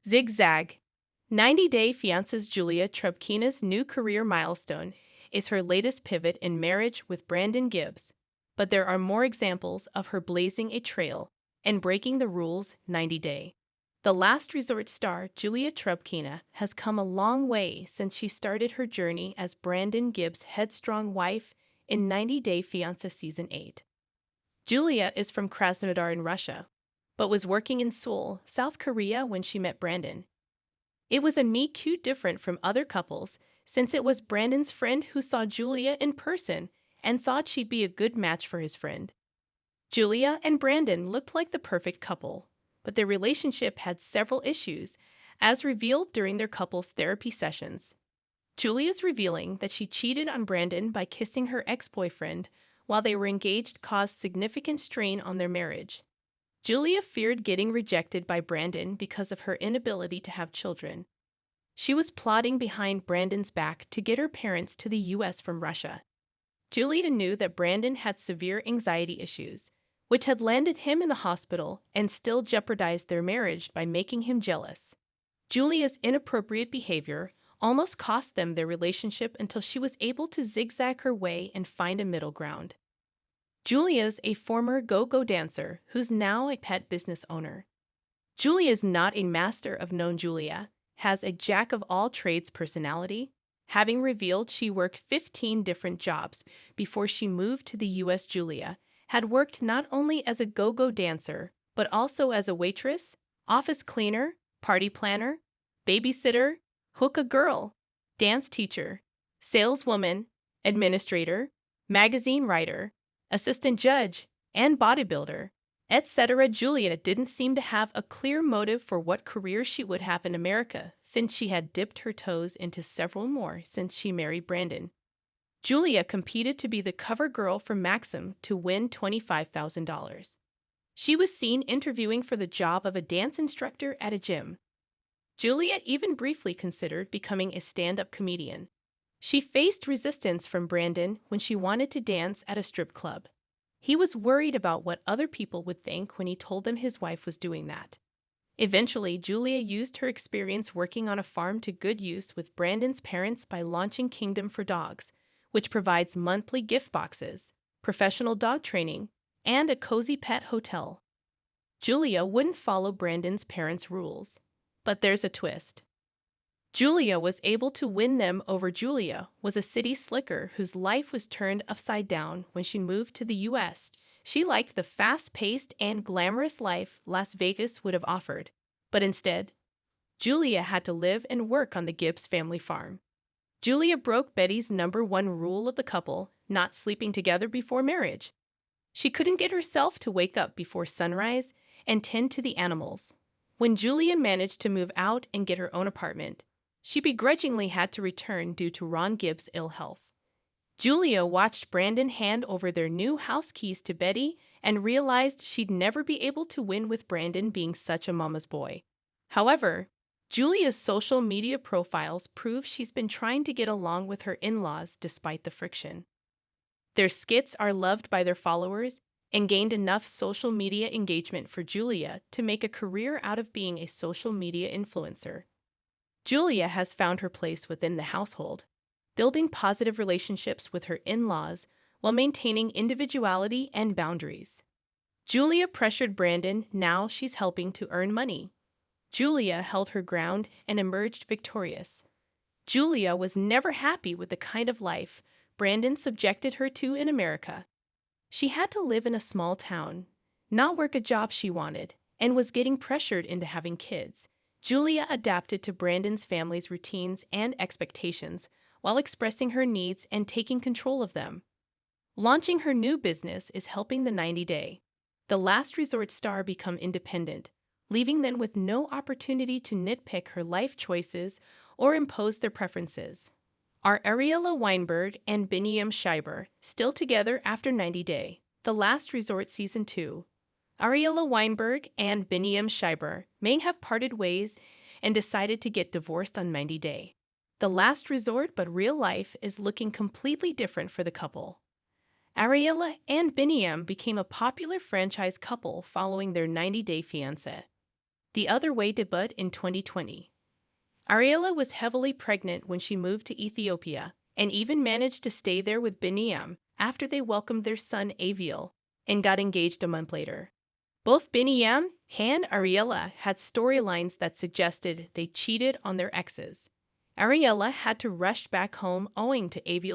Zigzag. 90-Day Fiancé's Julia Trubkina's new career milestone is her latest pivot in marriage with Brandon Gibbs. But there are more examples of her blazing a trail and breaking the rules 90-day. The last resort star, Julia Trubkina, has come a long way since she started her journey as Brandon Gibbs' headstrong wife in 90-Day Fiancé Season 8. Julia is from Krasnodar in Russia, but was working in Seoul, South Korea when she met Brandon. It was a meet cute different from other couples, since it was Brandon's friend who saw Julia in person and thought she'd be a good match for his friend. Julia and Brandon looked like the perfect couple, but their relationship had several issues, as revealed during their couples therapy sessions. Julia's revealing that she cheated on Brandon by kissing her ex-boyfriend while they were engaged caused significant strain on their marriage. Julia feared getting rejected by Brandon because of her inability to have children. She was plotting behind Brandon's back to get her parents to the U.S. from Russia. Julia knew that Brandon had severe anxiety issues, which had landed him in the hospital and still jeopardized their marriage by making him jealous. Julia's inappropriate behavior almost cost them their relationship until she was able to zigzag her way and find a middle ground. Julia's a former go-go dancer who's now a pet business owner. Julia's not a master of known. Julia has a jack-of-all-trades personality, having revealed she worked 15 different jobs before she moved to the U.S. Julia had worked not only as a go-go dancer, but also as a waitress, office cleaner, party planner, babysitter, hookah girl, dance teacher, saleswoman, administrator, magazine writer, assistant judge, and bodybuilder, etc. Julia didn't seem to have a clear motive for what career she would have in America, since she had dipped her toes into several more since she married Brandon. Julia competed to be the cover girl for Maxim to win $25,000. She was seen interviewing for the job of a dance instructor at a gym. Julia even briefly considered becoming a stand-up comedian. She faced resistance from Brandon when she wanted to dance at a strip club. He was worried about what other people would think when he told them his wife was doing that. Eventually, Julia used her experience working on a farm to good use with Brandon's parents by launching Kingdom for Dogs, which provides monthly gift boxes, professional dog training, and a cozy pet hotel. Julia wouldn't follow Brandon's parents' rules. But there's a twist. Julia was able to win them over. Julia was a city slicker whose life was turned upside down when she moved to the U.S. She liked the fast-paced and glamorous life Las Vegas would have offered, but instead, Julia had to live and work on the Gibbs family farm. Julia broke Betty's #1 rule of the couple, not sleeping together before marriage. She couldn't get herself to wake up before sunrise and tend to the animals. When Julia managed to move out and get her own apartment, she begrudgingly had to return due to Ron Gibbs' ill health. Julia watched Brandon hand over their new house keys to Betty and realized she'd never be able to win with Brandon being such a mama's boy. However, Julia's social media profiles prove she's been trying to get along with her in-laws despite the friction. Their skits are loved by their followers and gained enough social media engagement for Julia to make a career out of being a social media influencer. Julia has found her place within the household, building positive relationships with her in-laws while maintaining individuality and boundaries. Julia pressured Brandon, now she's helping to earn money. Julia held her ground and emerged victorious. Julia was never happy with the kind of life Brandon subjected her to in America. She had to live in a small town, not work a job she wanted, and was getting pressured into having kids. Julia adapted to Brandon's family's routines and expectations while expressing her needs and taking control of them. Launching her new business is helping the 90-Day, the last resort star, become independent, leaving them with no opportunity to nitpick her life choices or impose their preferences. Are Ariella Weinberg and Biniam Schreiber still together after 90-Day, the last resort Season 2? Ariella Weinberg and Biniam Schreiber may have parted ways and decided to get divorced on 90-Day, the last resort, but real life is looking completely different for the couple. Ariella and Biniam became a popular franchise couple following their 90-Day Fiancé. The Other Way debut in 2020. Ariella was heavily pregnant when she moved to Ethiopia and even managed to stay there with Biniam after they welcomed their son Aviel and got engaged a month later. Both Biniam and Ariella had storylines that suggested they cheated on their exes. Ariella had to rush back home owing to Aviel's